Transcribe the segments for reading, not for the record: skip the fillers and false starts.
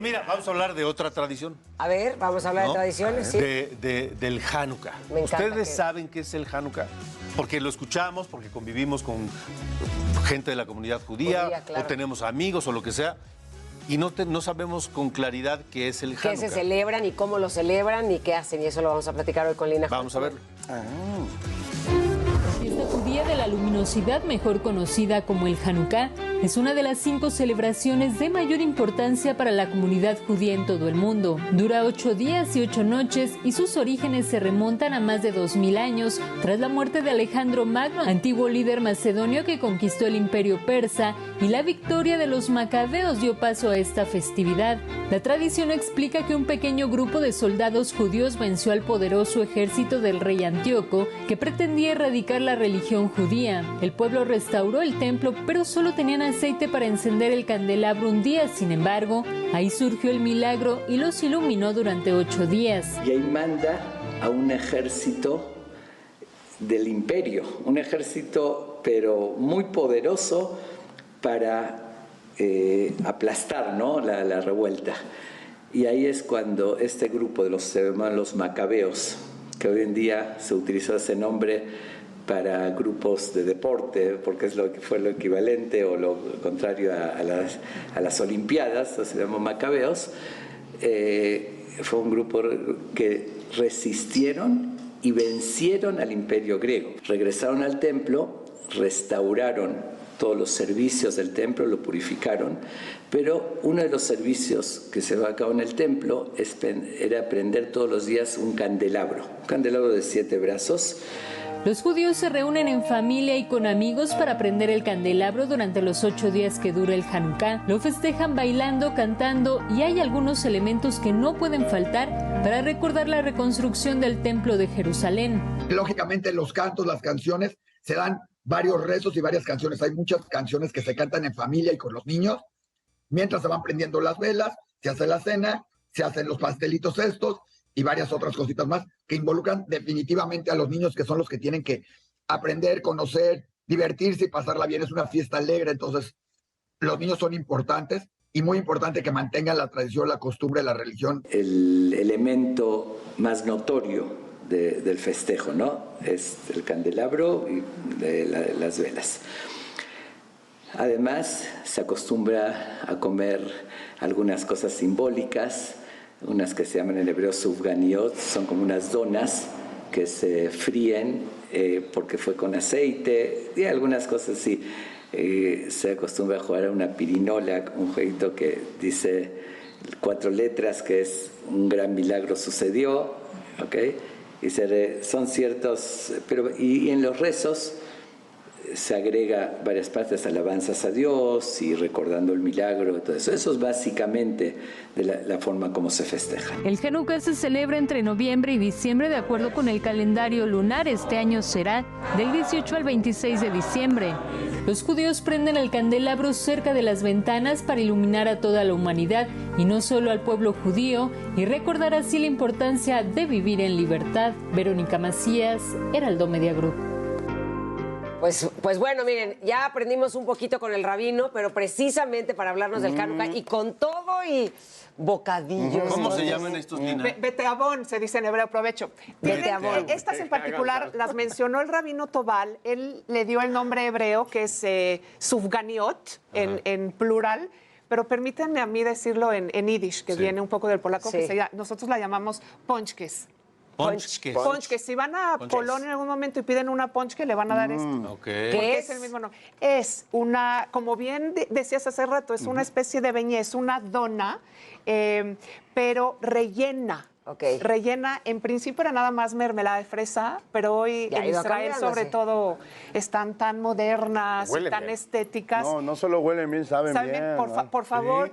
Mira, vamos a hablar de otra tradición. A ver, vamos a hablar de tradiciones, sí. Del Hanukkah. Me encanta. ¿Ustedes saben qué es el Hanukkah? Porque lo escuchamos, porque convivimos con gente de la comunidad judía, claro. o tenemos amigos o lo que sea, y no sabemos con claridad qué es el Hanukkah. ¿Qué se celebran y cómo lo celebran y qué hacen? Y eso lo vamos a platicar hoy con Lina. Vamos a verlo. La fiesta judía de la luminosidad, mejor conocida como el Hanukkah, es una de las 5 celebraciones de mayor importancia para la comunidad judía en todo el mundo. Dura 8 días y 8 noches y sus orígenes se remontan a más de 2000 años tras la muerte de Alejandro Magno, antiguo líder macedonio que conquistó el imperio persa, y la victoria de los macabeos dio paso a esta festividad. La tradición explica que un pequeño grupo de soldados judíos venció al poderoso ejército del rey Antíoco, que pretendía erradicar la religión judía. El pueblo restauró el templo, pero solo tenían aceite para encender el candelabro un día. Sin embargo, ahí surgió el milagro y los iluminó durante 8 días. Y ahí manda a un ejército del imperio, un ejército pero muy poderoso para aplastar, ¿no?, la revuelta. Y ahí es cuando este grupo de los macabeos, que hoy en día se utilizó ese nombre para grupos de deporte, porque es lo que fue lo equivalente o lo contrario a las Olimpiadas, se llamó macabeos, fue un grupo que resistieron y vencieron al imperio griego. Regresaron al templo, restauraron todos los servicios del templo, lo purificaron, pero uno de los servicios que se va a cabo en el templo era prender todos los días un candelabro de 7 brazos. Los judíos se reúnen en familia y con amigos para prender el candelabro durante los 8 días que dura el Hanukkah. Lo festejan bailando, cantando, y hay algunos elementos que no pueden faltar para recordar la reconstrucción del templo de Jerusalén. Lógicamente los cantos, las canciones, se dan varios rezos y varias canciones. Hay muchas canciones que se cantan en familia y con los niños. Mientras se van prendiendo las velas, se hace la cena, se hacen los pastelitos estos y varias otras cositas más que involucran definitivamente a los niños, que son los que tienen que aprender, conocer, divertirse y pasarla bien. Es una fiesta alegre, entonces los niños son importantes y muy importante que mantengan la tradición, la costumbre, la religión. El elemento más notorio del festejo, ¿no?, es el candelabro y las velas. Además, se acostumbra a comer algunas cosas simbólicas, unas que se llaman en hebreo sufganiot, son como unas donas que se fríen porque fue con aceite, y algunas cosas así. Se acostumbra a jugar a una pirinola, un jueguito que dice 4 letras, que es un gran milagro sucedió, ¿ok? Y son ciertos, y en los rezos se agrega varias partes, alabanzas a Dios y recordando el milagro y todo eso. Eso es básicamente de la forma como se festeja. El Hanukkah se celebra entre noviembre y diciembre de acuerdo con el calendario lunar. Este año será del 18 al 26 de diciembre. Los judíos prenden el candelabro cerca de las ventanas para iluminar a toda la humanidad y no solo al pueblo judío, y recordar así la importancia de vivir en libertad. Verónica Macías, Heraldo Media Group. Pues bueno, miren, ya aprendimos un poquito con el rabino, pero precisamente para hablarnos del Hanukkah y con todo y bocadillos. ¿Cómo se llaman estos, Nina? Beteabón, se dice en hebreo, aprovecho. Beteabón. Estas en particular las mencionó el rabino Tobal. Él le dio el nombre hebreo, que es sufganiot, en plural, pero permítanme a mí decirlo en yiddish, que viene un poco del polaco, que nosotros la llamamos ponchkes. Ponchkes. Ponchkes. Si van a Polonia en algún momento y piden una ponchke, le van a dar esto. Okay. ¿Qué es? El mismo nombre. Es una, como bien decías hace rato, es una especie de beñez, una dona, pero rellena. Rellena, en principio era nada más mermelada de fresa, pero hoy en Israel sobre todo están tan modernas, y tan estéticas. No solo huelen bien, saben bien. Por favor.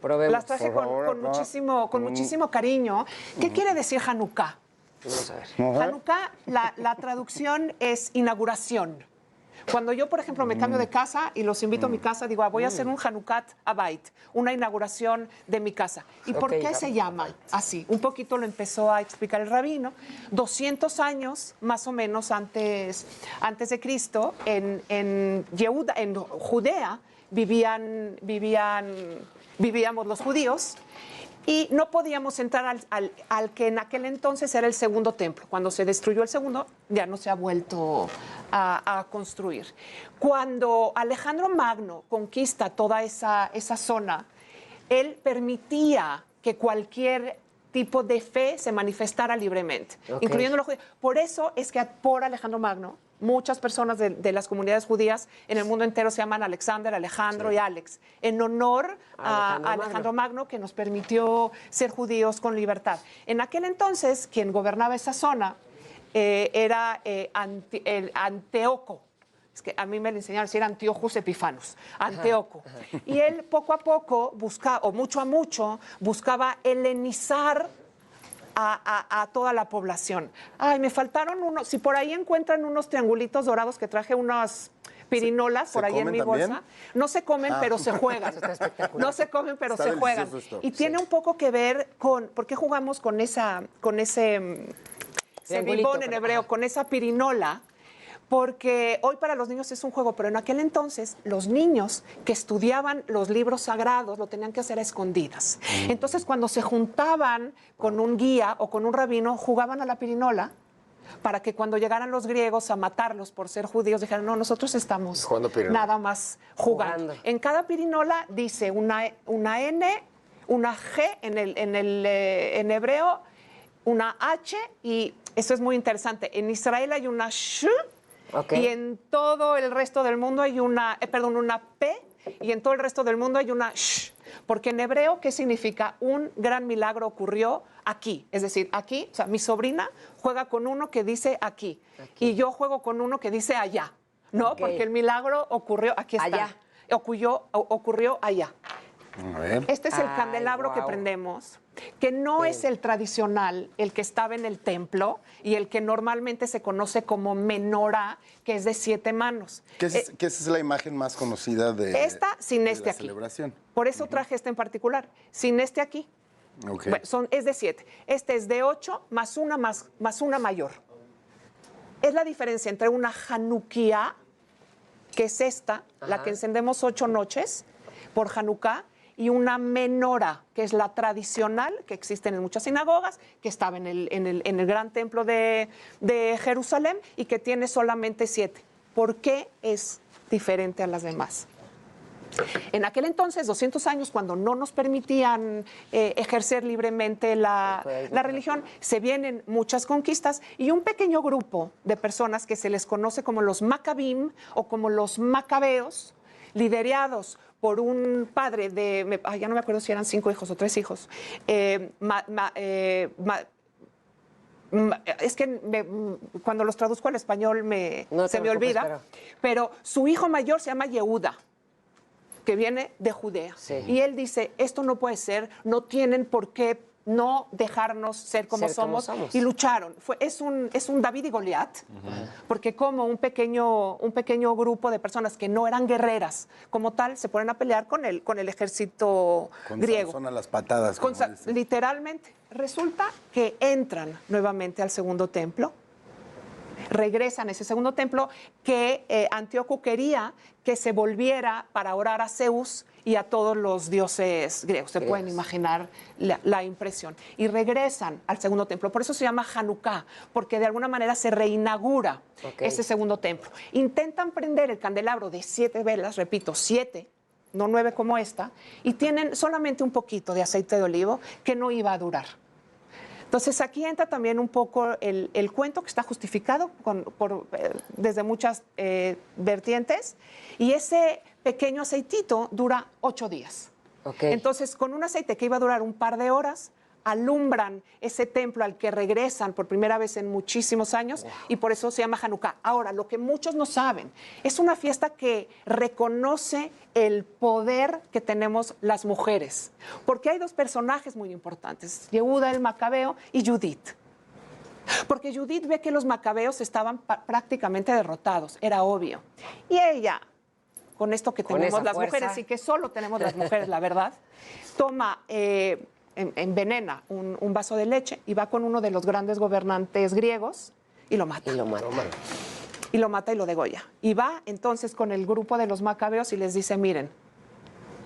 Probemos. Las traje con muchísimo cariño. ¿Qué quiere decir Hanukkah? Vamos a ver. Hanukkah, la traducción es inauguración. Cuando yo, por ejemplo, me cambio de casa y los invito a mi casa, digo, voy a hacer un Hanukkah Abayit, una inauguración de mi casa. ¿Y por qué se llama así? Un poquito lo empezó a explicar el rabino. 200 años, más o menos, antes de Cristo, en Judea vivían vivíamos los judíos, y no podíamos entrar al que en aquel entonces era el segundo templo. Cuando se destruyó el segundo, ya no se ha vuelto a construir. Cuando Alejandro Magno conquista toda esa zona, él permitía que cualquier tipo de fe se manifestara libremente, incluyendo los judíos. Por eso es que por Alejandro Magno, muchas personas de las comunidades judías en el mundo entero se llaman Alexander, Alejandro y Alex, en honor a Alejandro Magno, que nos permitió ser judíos con libertad. En aquel entonces, quien gobernaba esa zona era el Antíoco. Es que a mí me lo enseñaron a decir Antiochus Epífanos, Antíoco. Y él poco a poco buscaba, o mucho a mucho, buscaba helenizar a toda la población. Ay, me faltaron unos, si por ahí encuentran unos triangulitos dorados que traje unas pirinolas por ahí en mi bolsa. No se comen, pero se juegan. No se comen, pero se juegan. Y tiene un poco que ver con, ¿por qué jugamos con ese cebibón en hebreo, con esa pirinola? Porque hoy para los niños es un juego, pero en aquel entonces los niños que estudiaban los libros sagrados lo tenían que hacer a escondidas. Entonces cuando se juntaban con un guía o con un rabino, jugaban a la pirinola para que cuando llegaran los griegos a matarlos por ser judíos, dijeran, no, nosotros estamos nada más jugando. En cada pirinola dice una N, una G en hebreo, una H, y eso es muy interesante. En Israel hay una Sh, y en todo el resto del mundo hay una P, y en todo el resto del mundo hay una Sh. Porque en hebreo, ¿qué significa? Un gran milagro ocurrió aquí. Es decir, aquí, o sea, mi sobrina juega con uno que dice aquí. Y yo juego con uno que dice allá. ¿No? Porque el milagro ocurrió, aquí está. Allá. Ocurrió allá. A ver. Este es el candelabro que prendemos, que no es el tradicional, el que estaba en el templo y el que normalmente se conoce como menorá, que es de 7 manos. Que esa es la imagen más conocida de esta sin de este la aquí. Celebración. Por eso traje este en particular, sin este aquí. Okay. Bueno, es de 7. Este es de 8 más una mayor. Es la diferencia entre una Hanukkah, que es esta, la que encendemos 8 noches por Hanukkah, y una menora, que es la tradicional, que existe en muchas sinagogas, que estaba en el gran templo de Jerusalén y que tiene solamente 7. ¿Por qué es diferente a las demás? En aquel entonces, 200 años, cuando no nos permitían ejercer libremente la religión, se vienen muchas conquistas y un pequeño grupo de personas que se les conoce como los Maccabim o como los Macabeos, liderados por un padre de, ya no me acuerdo si eran 5 hijos o 3 hijos, es que cuando los traduzco al español se me olvida, pero su hijo mayor se llama Yehuda, que viene de Judea. Sí. Y él dice, esto no puede ser, no tienen por qué no dejarnos ser como somos. Y lucharon. Es un David y Goliat, porque como un pequeño grupo de personas que no eran guerreras como tal, se ponen a pelear con el ejército griego. Son a las patadas. Literalmente. Resulta que entran nuevamente al segundo templo, regresan a ese segundo templo que Antíoco quería que se volviera para orar a Zeus y a todos los dioses griegos. Se pueden imaginar la impresión. Y regresan al segundo templo. Por eso se llama Hanukkah, porque de alguna manera se reinaugura ese segundo templo. Intentan prender el candelabro de 7 velas, repito, 7, no 9 como esta, y tienen solamente un poquito de aceite de olivo que no iba a durar. Entonces aquí entra también un poco el cuento que está justificado desde muchas vertientes, y ese pequeño aceitito dura 8 días. Entonces con un aceite que iba a durar un par de horas, alumbran ese templo al que regresan por primera vez en muchísimos años, y por eso se llama Hanukkah. Ahora, lo que muchos no saben, es una fiesta que reconoce el poder que tenemos las mujeres, porque hay 2 personajes muy importantes, Yehuda el Macabeo y Judith. Porque Judith ve que los macabeos estaban prácticamente derrotados, era obvio. Y ella, con esto que tenemos las mujeres y que solo tenemos las mujeres, la verdad, toma... envenena un vaso de leche y va con uno de los grandes gobernantes griegos y lo mata. Y lo mata y lo degolla. Y va entonces con el grupo de los macabeos y les dice, miren,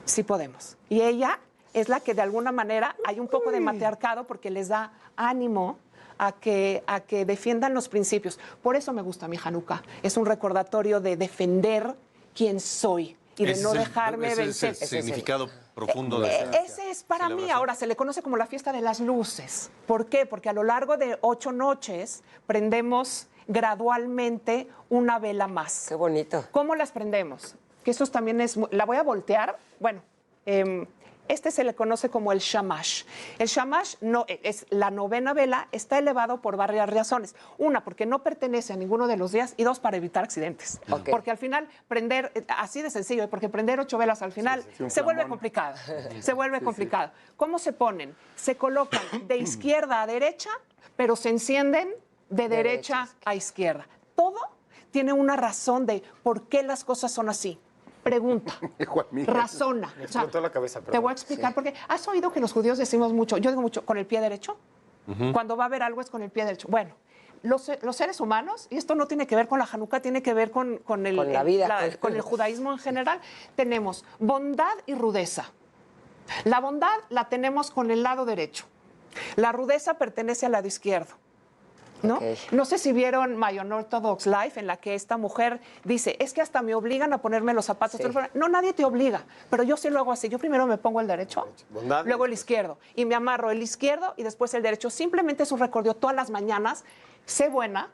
Sí podemos. Y ella es la que de alguna manera hay un poco de matriarcado porque les da ánimo a que defiendan los principios. Por eso me gusta mi Hanukkah. Es un recordatorio de defender quién soy y de no dejarme vencer. Es el significado profundo de Ese es para mí. Ahora se le conoce como la fiesta de las luces. ¿Por qué? Porque a lo largo de 8 noches prendemos gradualmente una vela más. Qué bonito. ¿Cómo las prendemos? Que eso también es... La voy a voltear. Bueno, este se le conoce como el shamash. El shamash no, es la 9ª vela, está elevado por varias razones. Una, porque no pertenece a ninguno de los días, y 2, para evitar accidentes. Okay. Porque al final prender, así de sencillo, porque prender 8 velas al final se vuelve complicado. Se vuelve complicado. ¿Cómo se ponen? Se colocan de izquierda a derecha, pero se encienden de derecha a izquierda. Todo tiene una razón de por qué las cosas son así. Pregunta, razona. Me explotó la cabeza. Te voy a explicar porque has oído que los judíos decimos mucho, yo digo mucho, con el pie derecho. Cuando va a haber algo es con el pie derecho. Bueno, los seres humanos, y esto no tiene que ver con la Hanukkah, tiene que ver con la vida. con el judaísmo en general, tenemos bondad y rudeza. La bondad la tenemos con el lado derecho. La rudeza pertenece al lado izquierdo. ¿No? Okay. No sé si vieron My Unorthodox Life, en la que esta mujer dice, es que hasta me obligan a ponerme los zapatos. Sí. No, nadie te obliga, pero yo sí lo hago así. Yo primero me pongo el derecho, luego el izquierdo, y me amarro el izquierdo y después el derecho. Simplemente es un recorrido todas las mañanas. Sé buena,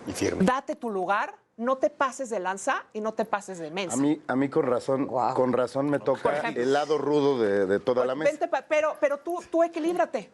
Y firme. date tu lugar, no te pases de lanza y no te pases de mensa. A mí con razón me toca ejemplo. el lado rudo de toda la mesa. Vente pero tú equilíbrate,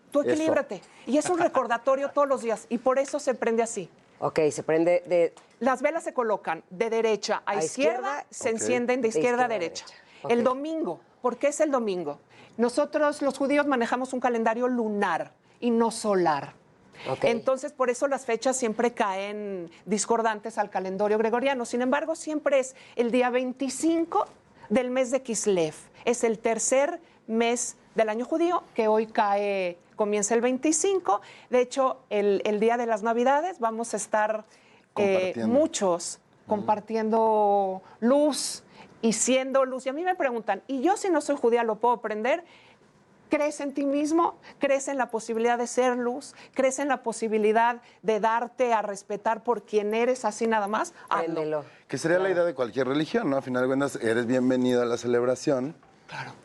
Y es un recordatorio todos los días, y por eso se prende así. Ok, se prende de... Las velas se colocan de derecha a izquierda, se encienden de izquierda a derecha. Okay. El domingo, ¿por qué es el domingo? Nosotros los judíos manejamos un calendario lunar y no solar. Ok. Entonces, por eso las fechas siempre caen discordantes al calendario gregoriano. Sin embargo, siempre es el día 25 del mes de Kislev. Es el tercer mes del año judío, que hoy comienza el 25. De hecho, el día de las Navidades vamos a estar muchos compartiendo luz y siendo luz. Y a mí me preguntan, ¿y yo si no soy judía lo puedo prender? ¿Crees en ti mismo? ¿Crees en la posibilidad de ser luz? ¿Crees en la posibilidad de darte a respetar por quien eres, así nada más? Préndelo. Que sería la idea de cualquier religión, ¿no? A final de cuentas, eres bienvenido a la celebración. Claro.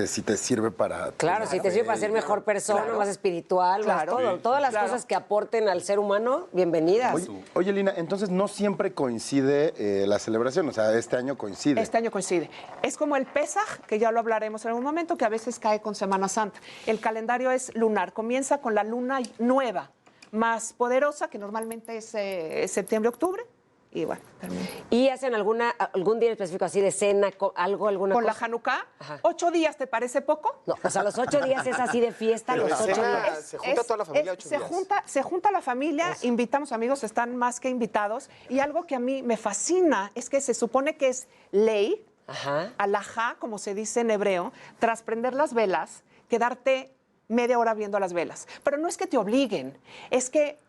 Si te sirve para... Claro, si te sirve para ser mejor persona, más espiritual, más todo. Todas las cosas que aporten al ser humano, bienvenidas. Oye, Lina, entonces no siempre coincide la celebración, o sea, este año coincide. Este año coincide. Es como el Pesaj, que ya lo hablaremos en algún momento, que a veces cae con Semana Santa. El calendario es lunar, comienza con la luna nueva, más poderosa, que normalmente es septiembre-octubre. Y bueno, termina. ¿Y hacen algún día específico así de cena, alguna ¿Con cosa? la Hanukkah? Ajá. 8 días, ¿te parece poco? No, o sea, los 8 días es así de fiesta, Pero los la 8 cena- días. Se junta toda la familia 8 días. Se junta la familia, invitamos amigos, están más que invitados. Y algo que a mí me fascina es que se supone que es ley, Ajá. alajá, como se dice en hebreo, tras prender las velas, quedarte media hora viendo las velas. Pero no es que te obliguen, es que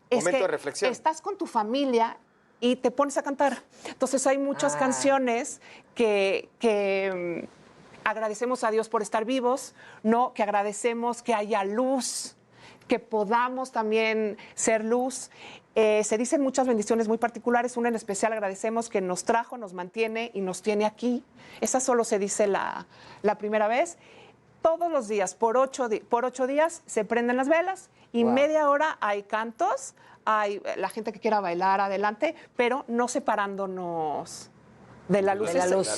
Momento de reflexión. estás con tu familia y te pones a cantar. Entonces hay muchas canciones que agradecemos a Dios por estar vivos, ¿no? Que agradecemos que haya luz, que podamos también ser luz. Se dicen muchas bendiciones muy particulares, una en especial agradecemos que nos trajo, nos mantiene y nos tiene aquí. Esa solo se dice la primera vez. Todos los días, por 8 días, se prenden las velas y media hora hay cantos, hay la gente que quiera bailar adelante, pero no separándonos de la luz.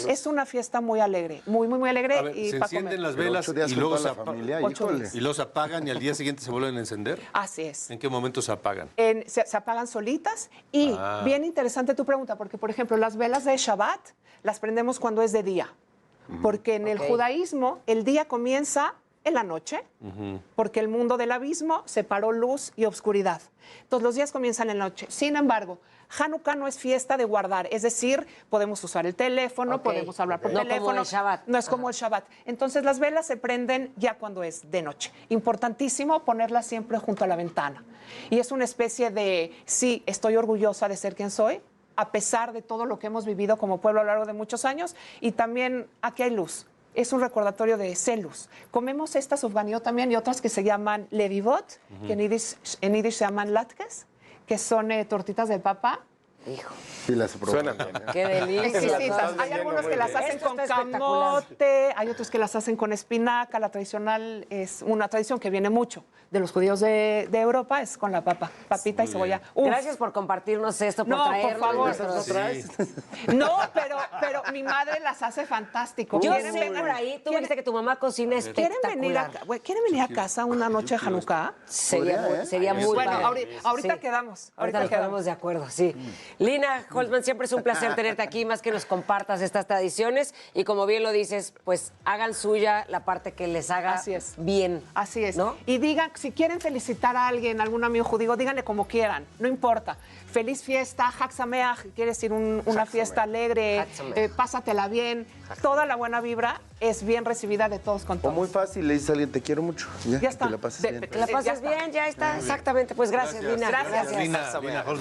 Es una fiesta muy alegre, muy, muy, muy alegre. A ver, y se para encienden comer. las velas Pero 8 días y con luego toda la familia, híjole. y luego se apagan y al día siguiente se vuelven a encender. Así es. ¿En qué momento se apagan? Se apagan solitas y bien interesante tu pregunta, porque por ejemplo las velas de Shabbat las prendemos cuando es de día, porque en el judaísmo el día comienza en la noche, porque el mundo del abismo separó luz y obscuridad. Entonces los días comienzan en la noche. Sin embargo, Hanukkah no es fiesta de guardar, es decir, podemos usar el teléfono, podemos hablar por No teléfono. como el Shabbat. No es como el Shabbat. Entonces las velas se prenden ya cuando es de noche. Importantísimo ponerlas siempre junto a la ventana. Y es una especie de, sí, estoy orgullosa de ser quien soy, a pesar de todo lo que hemos vivido como pueblo a lo largo de muchos años. Y también aquí hay luz. Es un recordatorio de luz. Comemos esta sufganiyot también y otras que se llaman levivot, que en yiddish se llaman latkes, que son tortitas de papa. Hijo. Sí, las probé. Suenan bien. Qué delicia. Exquisitas. Hay algunos que las hacen Esto con está camote, hay otros que las hacen con espinaca. La tradicional es una tradición que viene mucho de los judíos de Europa, es con la papita y cebolla. Uf. Gracias por compartirnos esto, por No, por traernos favor. nuestros- No, pero mi madre las hace fantástico. Yo ¿Quieren sé venir? por ahí, tú dijiste que tu mamá cocina espectacular. ¿Quieren venir a casa una noche de Hanukkah? Sería muy Bueno, padre. ahorita Sí. quedamos. Ahorita nos quedamos de acuerdo, sí. Lina Holtzman, siempre es un placer tenerte aquí, más que nos compartas estas tradiciones y como bien lo dices, pues hagan suya la parte que les haga Así es. bien. Así es. ¿no? Y digan, si quieren felicitar a alguien, algún amigo judío, díganle como quieran, no importa. Feliz fiesta, Hag Sameach, quiere decir una fiesta alegre, Hag Sameach. pásatela bien. Toda la buena vibra es bien recibida de todos con O todos. muy fácil, le dices a alguien, te quiero mucho. Ya está. Que la pases bien. Que la pases bien, ya está, exactamente. Pues gracias, Lina. Gracias. Lina Holtzman.